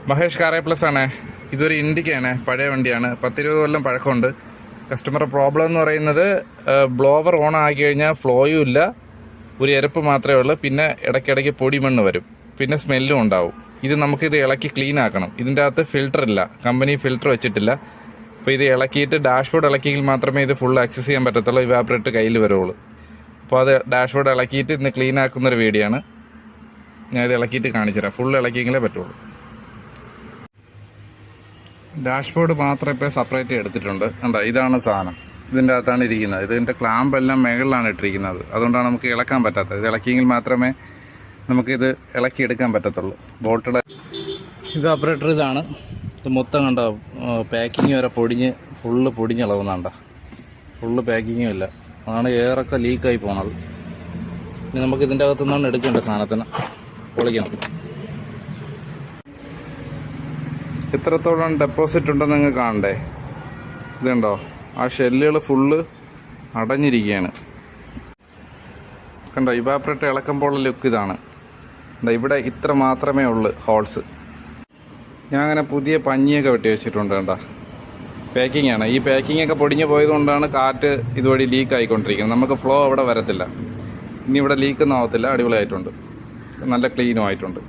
Mahesh കാറേ plus ആണ്. ഇതൊരു ഇൻഡിക്കയാണ്, പഴയ വണ്ടിയാണ്, 10-20 കൊല്ലം പഴക്കമുണ്ട്. കസ്റ്റമർ പ്രോബ്ലം എന്ന് പറയുന്നത് ബ്ലോവർ ഓൺ ആക്കി കഴിഞ്ഞാൽ ഫ്ലോയും ഇല്ല, ഒരു എരപ്പ് മാത്രമേ ഉള്ളൂ. പിന്നെ ഇടയ്ക്കിടയ്ക്ക് പൊടി മണ്ണ് വരും, പിന്നെ സ്മെല്ലും ഉണ്ടാവും. ഇത് നമുക്കിത് ഇളക്കി ക്ലീൻ ആക്കണം. ഇതിൻ്റെ അകത്ത് ഫിൽറ്റർ ഇല്ല, കമ്പനി ഫിൽറ്റർ വെച്ചിട്ടില്ല. അപ്പോൾ ഇത് ഇളക്കിയിട്ട് ഡാഷ്ബോർഡ് ഇളക്കിയെങ്കിൽ മാത്രമേ ഇത് ഫുൾ ആക്സസ് ചെയ്യാൻ പറ്റത്തുള്ളൂ, ഇവാപറേറ്റ് കയ്യിൽ വരുള്ളൂ. അപ്പോൾ അത് ഡാഷ്ബോർഡ് ഇളക്കിയിട്ട് ഇന്ന് ക്ലീൻ ആക്കുന്നൊരു വീഡിയോ ആണ്. ഞാനിത് ഇളക്കിയിട്ട് കാണിച്ചു തരാം. ഫുൾ ഇളക്കിയെങ്കിലേ പറ്റുള്ളൂ. ഡാഷ്ബോർഡ് മാത്രം ഇപ്പോൾ സെപ്പറേറ്റ് എടുത്തിട്ടുണ്ട്. കണ്ടോ, ഇതാണ് സാധനം. ഇതിൻ്റെ അകത്താണ് ഇരിക്കുന്നത്. ഇതിൻ്റെ ക്ലാമ്പ് എല്ലാം മുകളിലാണ് ഇട്ടിരിക്കുന്നത്. അതുകൊണ്ടാണ് നമുക്ക് ഇളക്കാൻ പറ്റാത്തത്. ഇത് ഇളക്കിയെങ്കിൽ മാത്രമേ നമുക്കിത് ഇളക്കിയെടുക്കാൻ പറ്റത്തുള്ളൂ. ബോൾട്ടുടെ ഇത് ഓപ്പറേറ്റർ ഇതാണ്. ഇത് മൊത്തം കണ്ടോ, പാക്കിങ് വരെ ഫുള്ള് പൊടിഞ്ഞിളവുന്നുണ്ടോ. ഫുള്ള് പാക്കിങ്ങും ഇല്ല, അതാണ് എയറൊക്കെ ലീക്കായി പോണത്. ഇനി നമുക്ക് ഇതിൻ്റെ അകത്തുനിന്നാണ് എടുക്കേണ്ട സാധനത്തിന്. പൊളിക്കണം. ഇത്രത്തോളം ഡെപ്പോസിറ്റ് ഉണ്ടെന്ന് നിങ്ങൾ കാണണ്ടേ. ഇതുണ്ടോ, ആ ഷെല്ലുകൾ ഫുള്ള് അടഞ്ഞിരിക്കുകയാണ്. കണ്ടോ, ഇവാപറേറ്റർ ഇളക്കുമ്പോഴുള്ള ലുക്ക് ഇതാണ്. ഇവിടെ ഇത്ര മാത്രമേ ഉള്ളൂ ഹോൾസ്. ഞാൻ അങ്ങനെ പുതിയ പഞ്ഞിയൊക്കെ വെട്ടി വെച്ചിട്ടുണ്ട്. കണ്ടോ, പാക്കിംഗ് ആണ്. ഈ പാക്കിംഗ് ഒക്കെ പൊടിഞ്ഞു പോയതുകൊണ്ടാണ് കാറ്റ് ഇതുവഴി ലീക്ക് ആയിക്കൊണ്ടിരിക്കുന്നത്. നമുക്ക് ഫ്ലോ അവിടെ വരത്തില്ല. ഇനി ഇവിടെ ലീക്കൊന്നും ആവത്തില്ല. അടിപൊളിയായിട്ടുണ്ട്, നല്ല ക്ലീനും ആയിട്ടുണ്ട്.